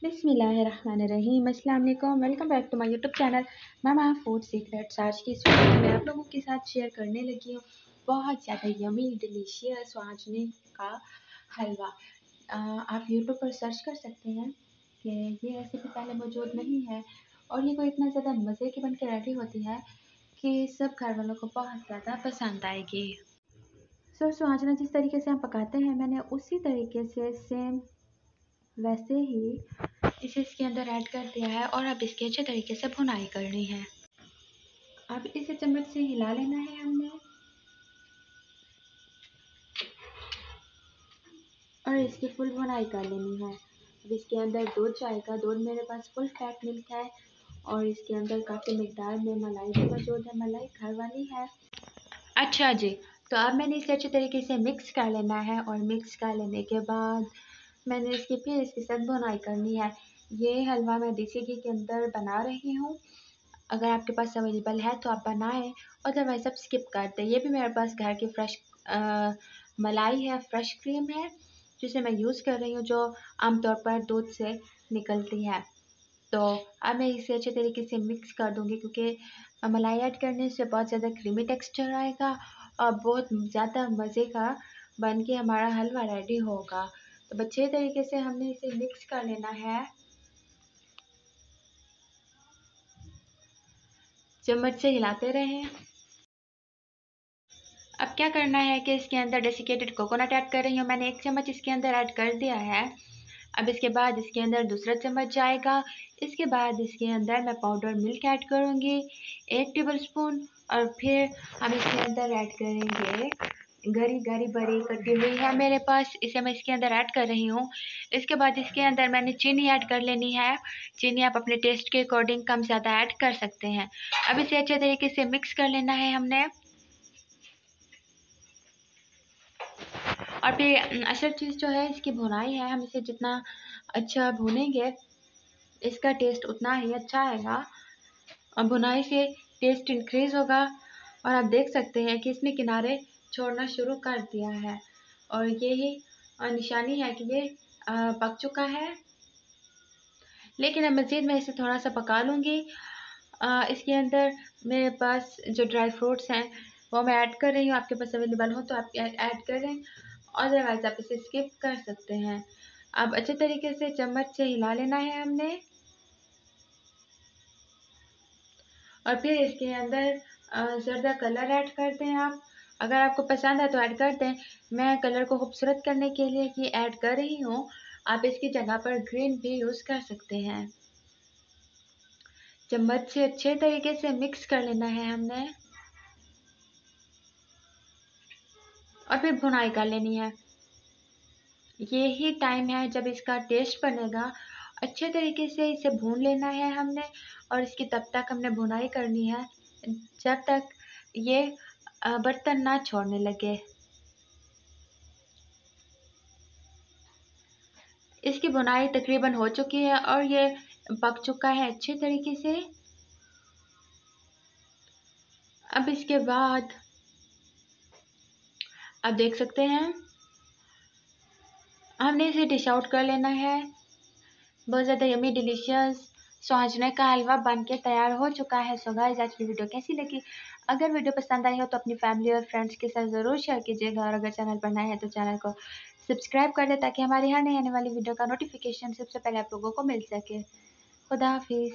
बिस्मिल्लाहिर्रहमानिर्रहीम। अस्सलाम वालेकुम। Welcome back to my YouTube channel mama food secrets. आज की इस वीडियो में मैं आप लोगों के साथ शेयर करने लगी हूँ बहुत ज़्यादा यमी डिलीशियस स्वांजने का हलवा। आप यूट्यूब पर सर्च कर सकते हैं कि ये रेसिपी पहले मौजूद नहीं है और ये कोई इतना ज़्यादा मज़े की बन के रेडी होती है कि सब घर वालों को बहुत ज़्यादा पसंद आएगी। स्वांजना जिस तरीके से हम पकाते हैं मैंने उसी तरीके से सेम वैसे ही इसे इसके अंदर ऐड कर दिया है और अब इसकी अच्छे तरीके से भुनाई करनी है। अब इसे चम्मच से हिला लेना है हमने और इसकी फुल भुनाई कर लेनी है। अब इसके अंदर दूध जाएगा। दूध मेरे पास फुल फैट मिल्क है और इसके अंदर काफ़ी मिकदार में मलाई भी मौजूद है। मलाई घर वाली है। अच्छा जी, तो अब मैंने इसे अच्छे तरीके से मिक्स कर लेना है और मिक्स कर लेने के बाद मैंने इसके साथ भुनाई करनी है। ये हलवा मैं देसी घी के अंदर बना रही हूँ। अगर आपके पास अवेलेबल है तो आप बनाएं, अदरवाइज आप स्किप कर दें। ये भी मेरे पास घर की फ्रेश मलाई है, फ्रेश क्रीम है जिसे मैं यूज़ कर रही हूँ, जो आमतौर पर दूध से निकलती है। तो अब मैं इसे अच्छे तरीके से मिक्स कर दूँगी क्योंकि मलाई ऐड करने से बहुत ज़्यादा क्रीमी टेक्सचर आएगा और बहुत ज़्यादा मज़े का बन के हमारा हलवा रेडी होगा। तो अच्छे तरीके से हमने इसे मिक्स कर लेना है। चम्मच से हिलाते रहें। अब क्या करना है कि इसके अंदर डेसिकेटेड कोकोनट ऐड कर रही हूँ। मैंने 1 चम्मच इसके अंदर ऐड कर दिया है। अब इसके बाद इसके अंदर दूसरा चम्मच जाएगा। इसके बाद इसके अंदर मैं पाउडर मिल्क ऐड करूँगी 1 टेबलस्पून और फिर हम इसके अंदर ऐड करेंगे गरी गरी बरी कटी हुई है मेरे पास, इसे मैं इसके अंदर ऐड कर रही हूँ। इसके बाद इसके अंदर मैंने चीनी ऐड कर लेनी है। चीनी आप अपने टेस्ट के अकॉर्डिंग कम ज़्यादा ऐड कर सकते हैं। अब इसे अच्छे तरीके से मिक्स कर लेना है हमने। और फिर असल चीज़ जो है इसकी भुनाई है। हम इसे जितना अच्छा भूनेंगे इसका टेस्ट उतना ही अच्छा आएगा और भुनाई से टेस्ट इंक्रीज़ होगा। और आप देख सकते हैं कि इसने किनारे छोड़ना शुरू कर दिया है और यही निशानी है कि ये पक चुका है। लेकिन अब मज़ीद मैं इसे थोड़ा सा पका लूँगी। इसके अंदर मेरे पास जो ड्राई फ्रूट्स हैं वो मैं ऐड कर रही हूँ। आपके पास अवेलेबल हो तो आप ऐड करें, अदरवाइज आप इसे स्किप कर सकते हैं। अब अच्छे तरीके से चम्मच से हिला लेना है हमने और फिर इसके अंदर ज़र्दा कलर ऐड कर दें आप। अगर आपको पसंद है तो ऐड कर दें। मैं कलर को खूबसूरत करने के लिए ये ऐड कर रही हूँ। आप इसकी जगह पर ग्रीन भी यूज़ कर सकते हैं। चम्मच से अच्छे तरीके से मिक्स कर लेना है हमने और फिर भुनाई कर लेनी है। यही टाइम है जब इसका टेस्ट बनेगा। अच्छे तरीके से इसे भून लेना है हमने और इसकी तब तक हमने भुनाई करनी है जब तक ये बर्तन ना छोड़ने लगे। इसकी भुनाई तकरीबन हो चुकी है और ये पक चुका है अच्छे तरीके से। अब इसके बाद आप देख सकते हैं हमने इसे डिश आउट कर लेना है। बहुत ज़्यादा यमी डिलीशियस स्वांजने का हलवा बन के तैयार हो चुका है। सो गाइस, आज की वीडियो कैसी लगी? अगर वीडियो पसंद आई हो तो अपनी फैमिली और फ्रेंड्स के साथ ज़रूर शेयर कीजिएगा और अगर चैनल पर नए हैं तो चैनल को सब्सक्राइब कर दें ताकि हमारी हर नई आने वाली वीडियो का नोटिफिकेशन सबसे पहले आप लोगों को मिल सके। खुदा हाफिज़।